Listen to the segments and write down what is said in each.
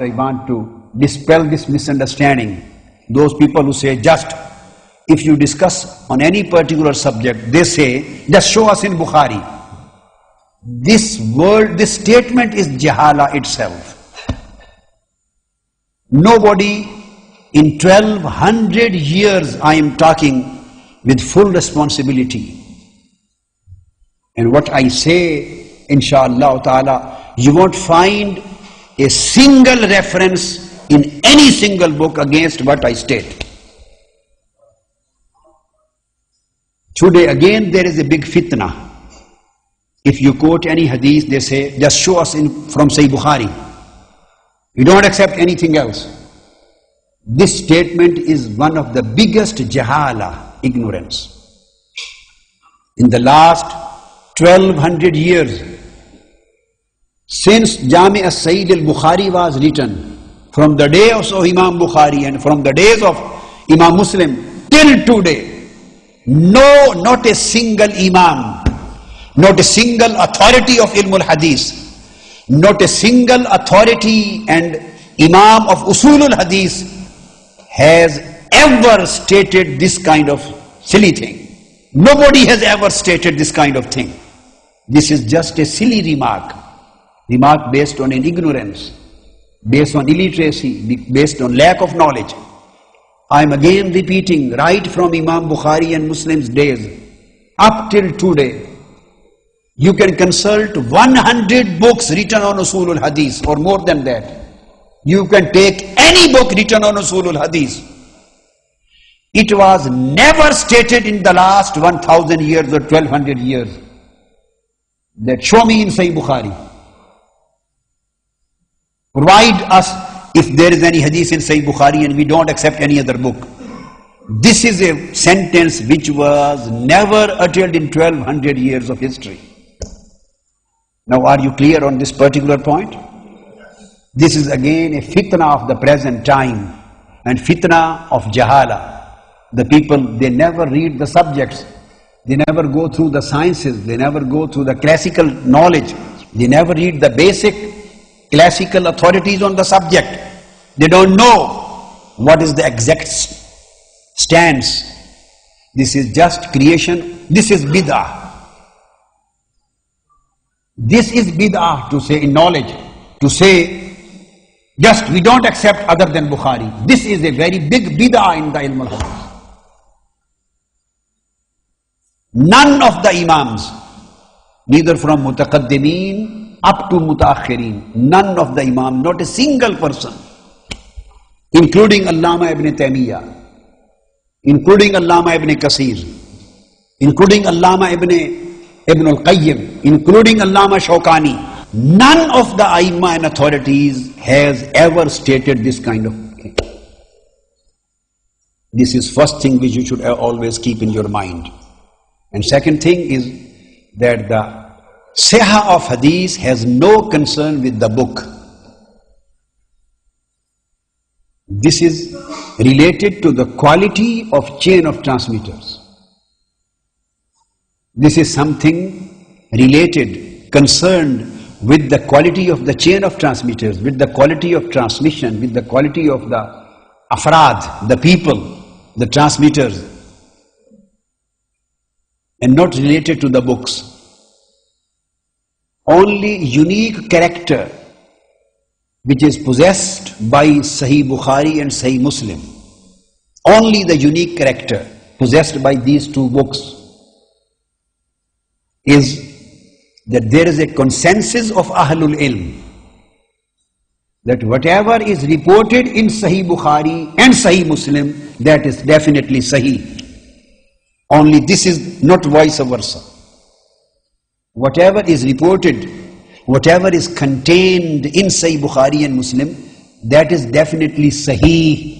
I want to dispel this misunderstanding. Those people who say just if you discuss on any particular subject, they say just show us in Bukhari. This statement is jahala itself. Nobody in 1200 years, I am talking with full responsibility. And what I say, inshallah ta'ala, you won't find a single reference in any single book against what I state. Today again there is a big fitna. If you quote any hadith, they say, just show us from Sahih Bukhari. We don't accept anything else. This statement is one of the biggest jahala, ignorance. In the last 1200 years, since Jami' as-Sayyid al-Bukhari was written, from the day of Imam Bukhari and from the days of Imam Muslim till today, not a single Imam, not a single authority of Ilm al-Hadith, not a single authority and Imam of Usul al-Hadith has ever stated this kind of silly thing. Nobody has ever stated this kind of thing. This is just a silly remark based on an ignorance, based on illiteracy, based on lack of knowledge. I am again repeating, right from Imam Bukhari and Muslim's days up till today, you can consult 100 books written on Usul al-Hadith or more than that. You can take any book written on Usul al-Hadith. It was never stated in the last 1000 years or 1200 years that show me in Sahih Bukhari. Provide us if there is any hadith in Sahih Bukhari and we don't accept any other book. This is a sentence which was never uttered in 1200 years of history. Now are you clear on this particular point? This is again a fitna of the present time and fitna of jahala. The people, they never read the subjects. They never go through the sciences. They never go through the classical knowledge. They never read the basic classical authorities on the subject. They don't know what is the exact stance. This is just creation. This is bid'ah. This is bid'ah to say in knowledge, to say just we don't accept other than Bukhari. This is a very big bid'ah in the ilm al-hadith. None of the imams, neither from mutaqaddimeen up to mutaakhirin, none of the imam, not a single person, including Allama ibn Taymiyyah, including Allama ibn Kasir, including Allama ibn al-Qayyim, including Allama Shawkani, none of the Aimma and authorities has ever stated this kind of thing. This is first thing which you should always keep in your mind. And second thing is that the Sihah of Hadith has no concern with the book. This is related to the quality of chain of transmitters. This is something related, concerned with the quality of the chain of transmitters, with the quality of transmission, with the quality of the afrad, the people, the transmitters, and not related to the books. Only unique character which is possessed by Sahih Bukhari and Sahih Muslim, only the unique character possessed by these two books is that there is a consensus of Ahlul Ilm that whatever is reported in Sahih Bukhari and Sahih Muslim, that is definitely Sahih. Only this is not vice versa. Whatever is reported, whatever is contained in Sahih Bukhari and Muslim, that is definitely Sahih.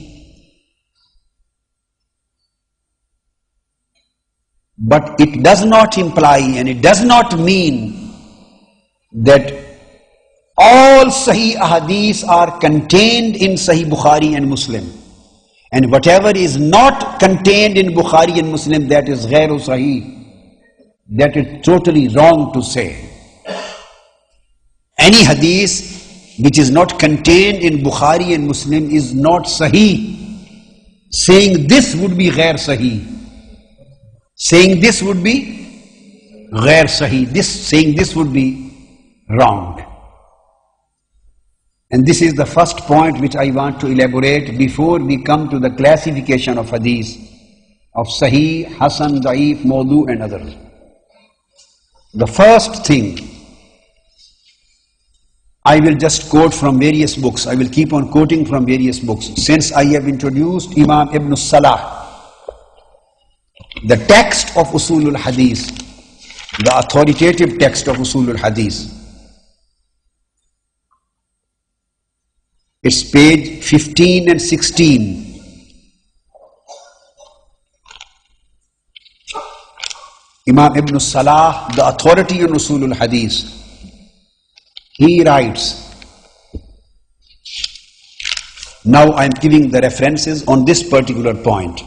But it does not imply and it does not mean that all Sahih Ahadith are contained in Sahih Bukhari and Muslim. And whatever is not contained in Bukhari and Muslim, that is ghairu Sahih. That is totally wrong to say. Any hadith which is not contained in Bukhari and Muslim is not sahih. Saying this would be ghair sahih. Saying this would be ghair sahih. Saying this would be wrong. And this is the first point which I want to elaborate before we come to the classification of hadith, of sahih, hasan, da'if, mawdu and others. The first thing, I will just quote from various books. I will keep on quoting from various books. Since I have introduced Imam Ibn Salah, the text of Usulul Hadith, the authoritative text of Usulul Hadith, it's page 15 and 16. Imam Ibn Salah, the authority on Usulul Hadith, he writes, now I am giving the references on this particular point,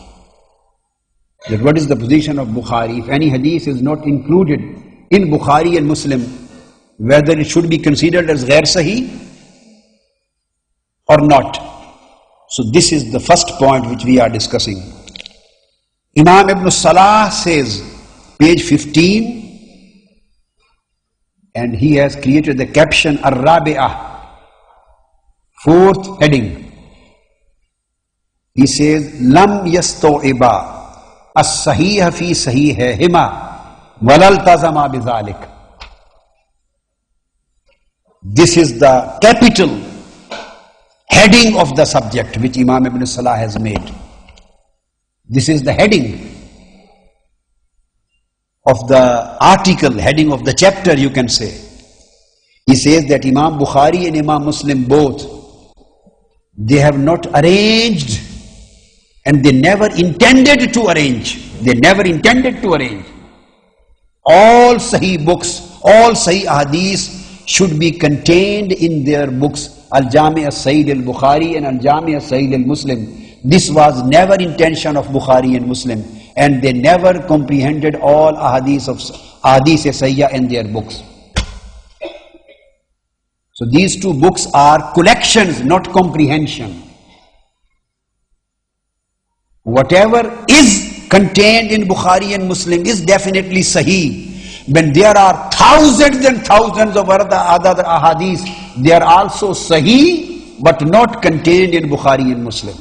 that what is the position of Bukhari? If any hadith is not included in Bukhari and Muslim, whether it should be considered as ghair sahih or not. So this is the first point which we are discussing. Imam Ibn Salah says, page 15, and he has created the caption Ar-Rabi'ah, fourth heading. He says, Lam yasto'iba as-sahih fi sahihihima walal tazama bizalik. This is the capital heading of the subject which Imam Ibn Salah has made. This is the heading of the article, heading of the chapter, you can say. He says that Imam Bukhari and Imam Muslim both, they have not arranged and they never intended to arrange. They never intended to arrange. All Sahih books, all Sahih Hadith should be contained in their books, Al-Jami' al-Sahih al-Bukhari and Al-Jami' al-Sahih al-Muslim. This was never intention of Bukhari and Muslim, and they never comprehended all ahadith Sahiha in their books. So these two books are collections, not comprehension. Whatever is contained in Bukhari and Muslim is definitely Sahih. When there are thousands and thousands of other ahadith, they are also Sahih, but not contained in Bukhari and Muslim.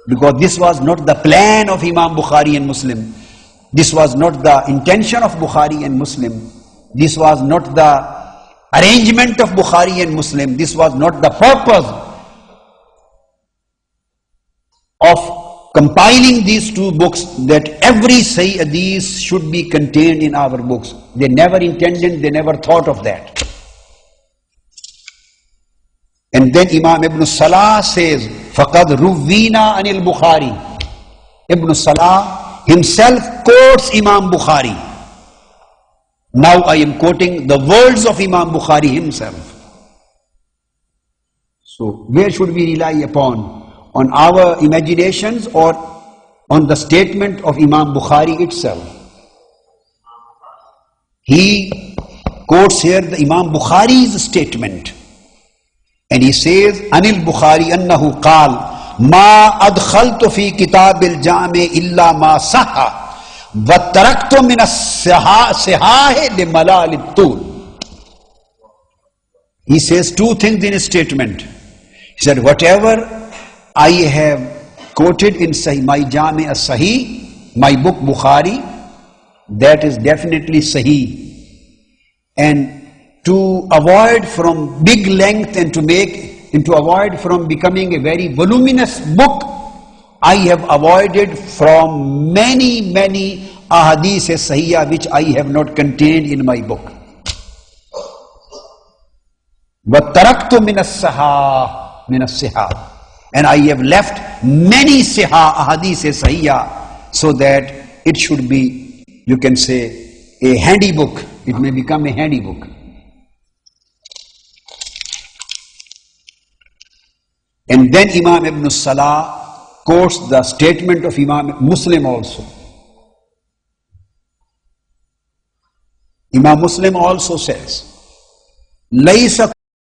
Because this was not the plan of Imam Bukhari and Muslim. This was not the intention of Bukhari and Muslim. This was not the arrangement of Bukhari and Muslim. This was not the purpose of compiling these two books, that every Sahih Hadith should be contained in our books. They never intended, they never thought of that. And then Imam Ibn Salah says, فَقَدْ رُوِّينَا عَنِ الْبُخَارِ. Ibn Salah himself quotes Imam Bukhari. Now I am quoting the words of Imam Bukhari himself. So where should we rely upon? On our imaginations or on the statement of Imam Bukhari itself? He quotes here the Imam Bukhari's statement. And he says, Anil Bukhari annahu qal, ma adkhaltu fi kitab al-jami illa ma saha, wa taraktu min as-sihah li malal al-tul. He says two things in his statement. He said, whatever I have quoted in my Jami as-Sahih, my book Bukhari, that is definitely Sahih. And to avoid from big length and to avoid from becoming a very voluminous book, I have avoided from many ahadith sahiyah which I have not contained in my book. وَتَرَكْتُ مِنَ السِّحَةِ, and I have left many ahadith sahiyah, so that it should be, you can say, a handy book. It may become a handy book. And then Imam Ibn Salah quotes the statement of Imam Muslim also. Imam Muslim also says, لَيْسَ